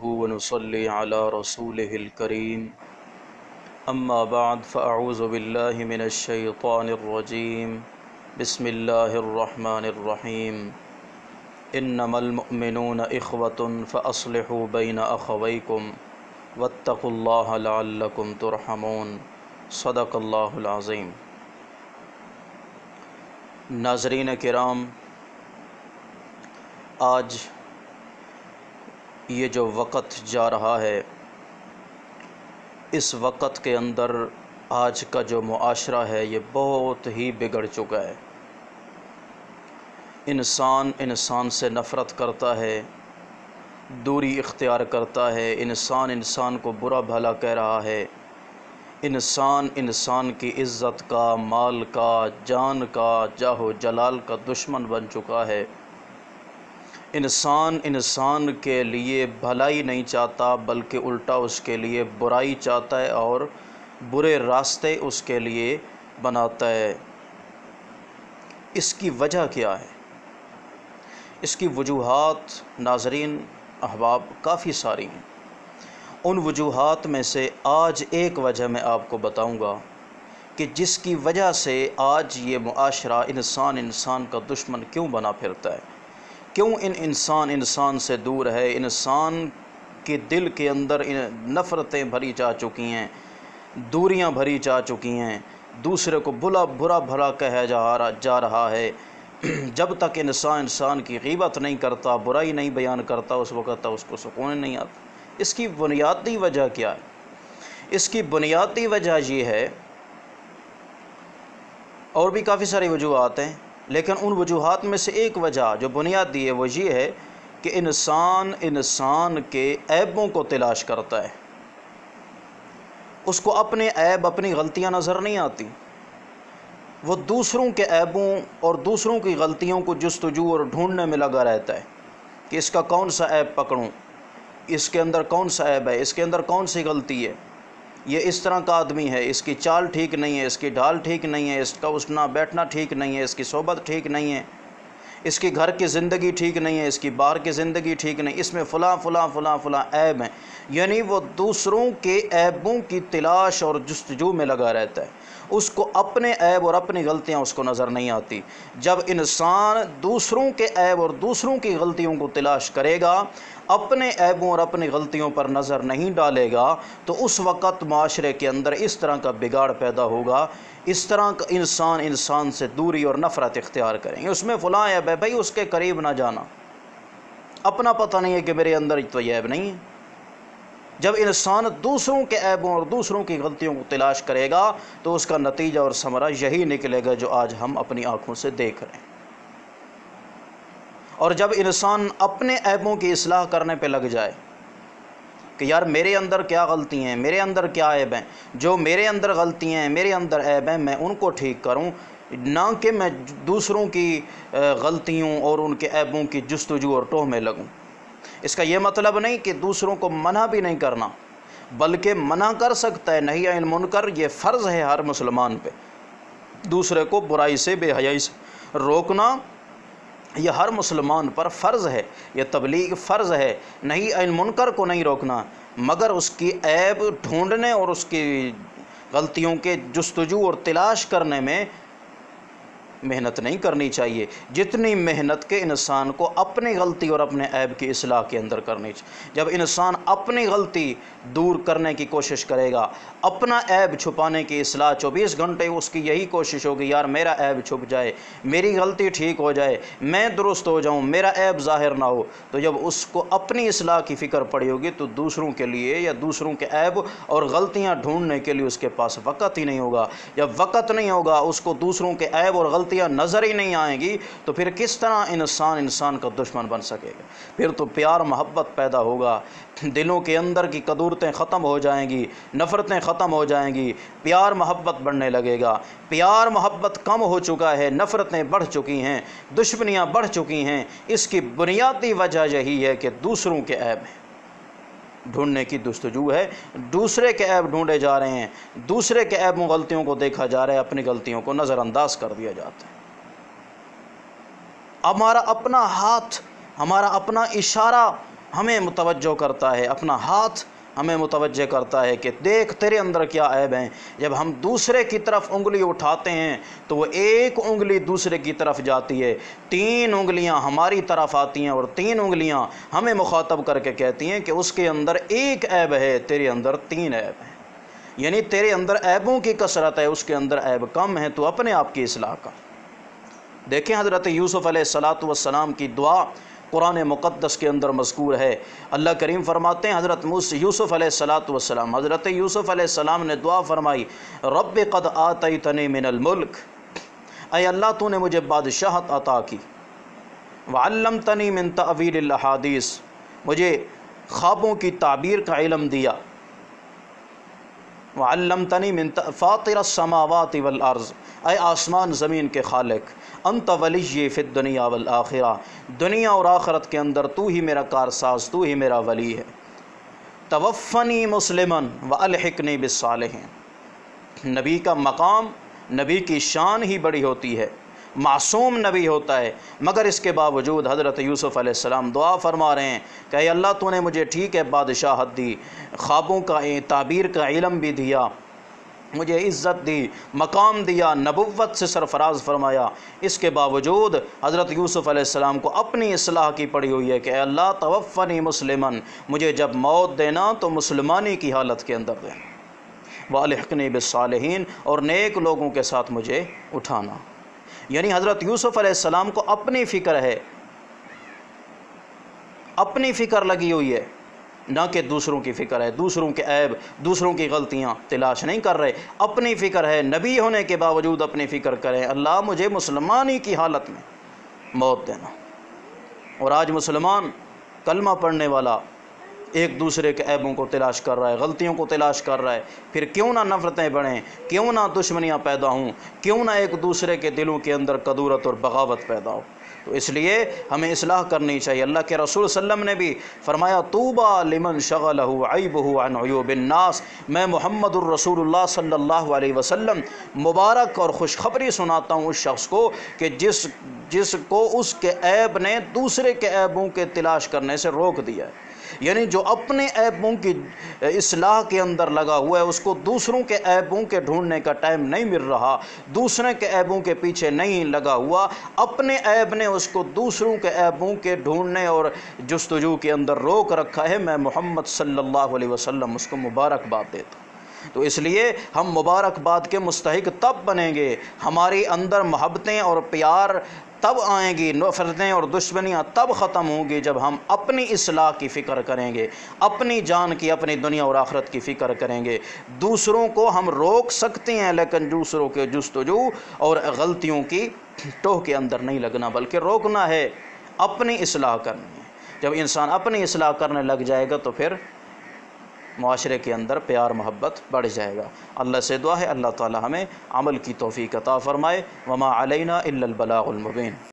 ونصلي على رسوله الكريم أما بعد فأعوذ بالله من الشيطان الرجيم بسم الله الرحمن الرحيم إنما المؤمنون إخوة فأصلحوا بين أخويكم واتقوا الله لعلكم ترحمون صدق اللہ العظیم۔ ناظرین کرام، آج یہ جو وقت جا رہا ہے، اس وقت کے اندر آج کا جو معاشرہ ہے یہ بہت ہی بگڑ چکا ہے۔ انسان سے نفرت کرتا ہے، دوری اختیار کرتا ہے، انسان کو برا بھلا کہہ رہا ہے، انسان کی عزت کا، مال کا، جان کا، جاہ و جلال کا دشمن بن چکا ہے۔ انسان کے لیے بھلائی نہیں چاہتا بلکہ الٹا اس کے لیے برائی چاہتا ہے اور برے راستے اس کے لیے بناتا ہے۔ اس کی وجہ کیا ہے؟ اس کی وجوہات ناظرین احباب کافی ساری ہیں۔ ان وجوہات میں سے آج ایک وجہ میں آپ کو بتاؤں گا کہ جس کی وجہ سے آج یہ معاشرہ انسان کا دشمن کیوں بنا پھرتا ہے، کیوں انسان سے دور ہے، انسان کے دل کے اندر نفرتیں بھری جا چکی ہیں، دوریاں بھری جا چکی ہیں، دوسرے کو برا بھلا کہا جا رہا ہے۔ جب تک انسان کی غیبت نہیں کرتا، برائی نہیں بیان کرتا، اس وقت تک اس کو سکون نہیں آتا۔ اس کی بنیادی وجہ کیا ہے؟ اس کی بنیادی وجہ یہ ہے، اور بھی کافی ساری وجوہات ہیں، لیکن ان وجوہات میں سے ایک وجہ جو بنیادی ہے وہ یہ ہے کہ انسان کے عیبوں کو تلاش کرتا ہے۔ اس کو اپنے عیب، اپنی غلطیاں نظر نہیں آتی، وہ دوسروں کے عیبوں اور دوسروں کی غلطیوں کو جستجو اور ڈھونڈنے میں لگا رہتا ہے کہ اس کا کون سا عیب پکڑوں، اس کے اندر کون سا عیب ہے، اس کے اندر کون سی غلطی ہے، یہ اس طرح کا آدمی ہے، اس کی چال ٹھیک نہیں ہے، اس کی ڈھال ٹھیک نہیں ہے، اس کا اٹھنا بیٹھنا ٹھیک نہیں ہے، اس کی صحبت ٹھیک نہیں ہے، اس کی گھر کی زندگی ٹھیک نہیں ہے، اس کی باہر کی زندگی ٹھیک نہیں، اس میں فلاں عیب ہیں۔ یعنی وہ دوسروں کے عیبوں کی تلاش اور جستجو میں لگا رہتا ہے، اس کو اپنے عیب اور اپنی غلطیاں اس کو نظر نہیں آتی۔ جب انسان دوسروں کے عیب اور دوسروں کی غلطیوں کو تلاش کرے گا، اپنے عیبوں اور اپنی غلطیوں پر نظر نہیں ڈالے گا، تو اس وقت معاشرے کے اندر اس طرح کا بگاڑ پیدا ہوگا، اس طرح کا انسان سے دوری اور نفرت اختیار کریں گے۔ اس میں فلاں عیب ہے، بھائی اس کے قریب نہ جانا، اپنا پتہ نہیں ہے کہ میرے اندر تو یہ عیب نہیں ہے۔ جب انسان دوسروں کے عیبوں اور دوسروں کی غلطیوں کو تلاش کرے گا تو اس کا نتیجہ اور ثمرہ یہی نکلے گا جو آج ہم اپنی آنکھوں سے دیکھ رہے ہیں۔ اور جب انسان اپنے عیبوں کی اصلاح کرنے پہ لگ جائے کہ یار میرے اندر کیا غلطی ہیں، میرے اندر کیا عیب ہیں، جو میرے اندر غلطیاں ہیں، میرے اندر عیب ہیں، میں ان کو ٹھیک کروں، نہ کہ میں دوسروں کی غلطیوں اور ان کے عیبوں کی جستجو اور ٹوہ میں لگوں۔ اس کا یہ مطلب نہیں کہ دوسروں کو منع بھی نہیں کرنا، بلکہ منع کر سکتا ہے، نہی عن منکر یہ فرض ہے ہر مسلمان پہ۔ دوسرے کو برائی سے، بے حیائی سے روکنا یہ ہر مسلمان پر فرض ہے، یہ تبلیغ فرض ہے۔ نہی عن منکر کو نہیں روکنا، مگر اس کی عیب ڈھونڈنے اور اس کی غلطیوں کے جستجو اور تلاش کرنے میں محنت نہیں کرنی چاہیے، جتنی محنت کے انسان کو اپنی غلطی اور اپنے عیب کی اصلاح کے اندر کرنی چاہیے۔ جب انسان اپنی غلطی دور کرنے کی کوشش کرے گا، اپنا عیب چھپانے کی اصلاح 24 گھنٹے اس کی یہی کوشش ہوگی، یار میرا عیب چھپ جائے، میری غلطی ٹھیک ہو جائے، میں درست ہو جاؤں، میرا عیب ظاہر نہ ہو، تو جب اس کو اپنی اصلاح کی فکر پڑی ہوگی تو دوسروں کے لیے یا دوسروں کے عیب اور غلطیاں ڈھونڈنے کے لیے اس کے پاس وقت ہی نہیں ہوگا۔ جب وقت نہیں ہوگا، اس کو دوسروں کے عیب اور غلطیاں نظر ہی نہیں آئیں گی، تو پھر کس طرح انسان کا دشمن بن سکے گا؟ پھر تو پیار محبت پیدا ہوگا، دلوں کے اندر کی کدورتیں ختم ہو جائیں گی، نفرتیں ختم ہو جائیں گی، پیار محبت بڑھنے لگے گا۔ پیار محبت کم ہو چکا ہے، نفرتیں بڑھ چکی ہیں، دشمنیاں بڑھ چکی ہیں۔ اس کی بنیادی وجہ یہی ہے کہ دوسروں کے عیب ہیں، ڈھونڈنے کی جستجو ہے، دوسرے کے عیب ڈھونڈے جا رہے ہیں، دوسرے کے عیب و غلطیوں کو دیکھا جا رہا ہے، اپنی غلطیوں کو نظر انداز کر دیا جاتا ہے۔ ہمارا اپنا ہاتھ، ہمارا اپنا اشارہ ہمیں متوجہ کرتا ہے، اپنا ہاتھ ہمیں متوجہ کرتا ہے کہ دیکھ تیرے اندر کیا عیب ہیں۔ جب ہم دوسرے کی طرف انگلی اٹھاتے ہیں تو وہ ایک انگلی دوسرے کی طرف جاتی ہے، 3 انگلیاں ہماری طرف آتی ہیں اور 3 انگلیاں ہمیں مخاطب کر کے کہتی ہیں کہ اس کے اندر ایک عیب ہے، تیرے اندر 3 عیب ہیں۔ یعنی تیرے اندر عیبوں کی کثرت ہے، اس کے اندر عیب کم ہے، تو اپنے آپ کی اصلاح کر۔ دیکھیں حضرت یوسف علیہ السلام کی دعا قرآن مقدس کے اندر مذکور ہے۔ اللہ کریم فرماتے ہیں حضرت یوسف علیہ السلام، حضرت یوسف علیہ السلام نے دعا فرمائی، رب قد آتیتنی من الملک، اے اللہ تو نے مجھے بادشاہت عطا کی، وعلمتنی من تأویل الاحادیث، مجھے خوابوں کی تعبیر کا علم دیا، وعلمتنی من فاطر السماوات والارض، اے آسمان زمین کے خالق، انت ولی فی الدنیا والآخرہ، دنیا اور آخرت کے اندر تو ہی میرا کارساز، تو ہی میرا ولی ہے، توفنی مسلما والحقنی بالصالحین۔ نبی کا مقام، نبی کی شان ہی بڑی ہوتی ہے، معصوم نبی ہوتا ہے، مگر اس کے باوجود حضرت یوسف علیہ السلام دعا فرما رہے ہیں کہ اے اللہ تو نے مجھے ٹھیک ہے بادشاہت دی، خوابوں کا تعبیر کا علم بھی دیا، مجھے عزت دی، مقام دیا، نبوت سے سرفراز فرمایا، اس کے باوجود حضرت یوسف علیہ السلام کو اپنی اصلاح کی پڑی ہوئی ہے کہ اے اللہ توفنی مسلمن، مجھے جب موت دینا تو مسلمانی کی حالت کے اندر دینا، والحقنی بالصالحین، اور نیک لوگوں کے ساتھ مجھے اٹھانا۔ یعنی حضرت یوسف علیہ السلام کو اپنی فکر ہے، اپنی فکر لگی ہوئی ہے، نہ کہ دوسروں کی فکر ہے، دوسروں کے عیب، دوسروں کی غلطیاں تلاش نہیں کر رہے، اپنی فکر ہے، نبی ہونے کے باوجود اپنی فکر کریں، اللہ مجھے مسلمانی کی حالت میں موت دینا۔ اور آج مسلمان کلمہ پڑھنے والا ایک دوسرے کے عیبوں کو تلاش کر رہا ہے، غلطیوں کو تلاش کر رہا ہے، پھر کیوں نہ نفرتیں بڑھیں، کیوں نہ دشمنیاں پیدا ہوں، کیوں نہ ایک دوسرے کے دلوں کے اندر کدورت اور بغاوت پیدا ہو۔ تو اس لیے ہمیں اصلاح کرنی چاہیے۔ اللہ کے رسول صلی اللہ علیہ وسلم نے بھی فرمایا، طوبیٰ لمن شغلہ عیبہ عن عیوب الناس، میں محمد الرسول اللہ صلی اللہ علیہ وسلم مبارک اور خوشخبری سناتا ہوں اس شخص کو کہ جس کو اس کے عیب نے دوسرے کے عیبوں کے تلاش کرنے سے روک دیا ہے۔ یعنی جو اپنے عیبوں کی اصلاح کے اندر لگا ہوا ہے، اس کو دوسروں کے عیبوں کے ڈھونڈنے کا ٹائم نہیں مل رہا، دوسرے کے عیبوں کے پیچھے نہیں لگا ہوا، اپنے عیب نے اس کو دوسروں کے عیبوں کے ڈھونڈنے اور جستجو کے اندر روک رکھا ہے۔ میں محمد صلی اللہ علیہ وسلم اس کو مبارکباد دیتا ہوں۔ تو اس لیے ہم مبارکباد کے مستحق تب بنیں گے، ہمارے اندر محبتیں اور پیار تب آئیں گی، نفرتیں اور دشمنیاں تب ختم ہوں گی جب ہم اپنی اصلاح کی فکر کریں گے، اپنی جان کی، اپنی دنیا اور آخرت کی فکر کریں گے۔ دوسروں کو ہم روک سکتے ہیں لیکن دوسروں کے جستجو اور غلطیوں کی ٹوہ کے اندر نہیں لگنا، بلکہ روکنا ہے، اپنی اصلاح کرنی ہے۔ جب انسان اپنی اصلاح کرنے لگ جائے گا تو پھر معاشرے کے اندر پیار محبت بڑھ جائے گا۔ اللہ سے دعا ہے اللہ تعالی ہمیں عمل کی توفیق عطا فرمائے۔ وما علینا الا البلاغ المبین۔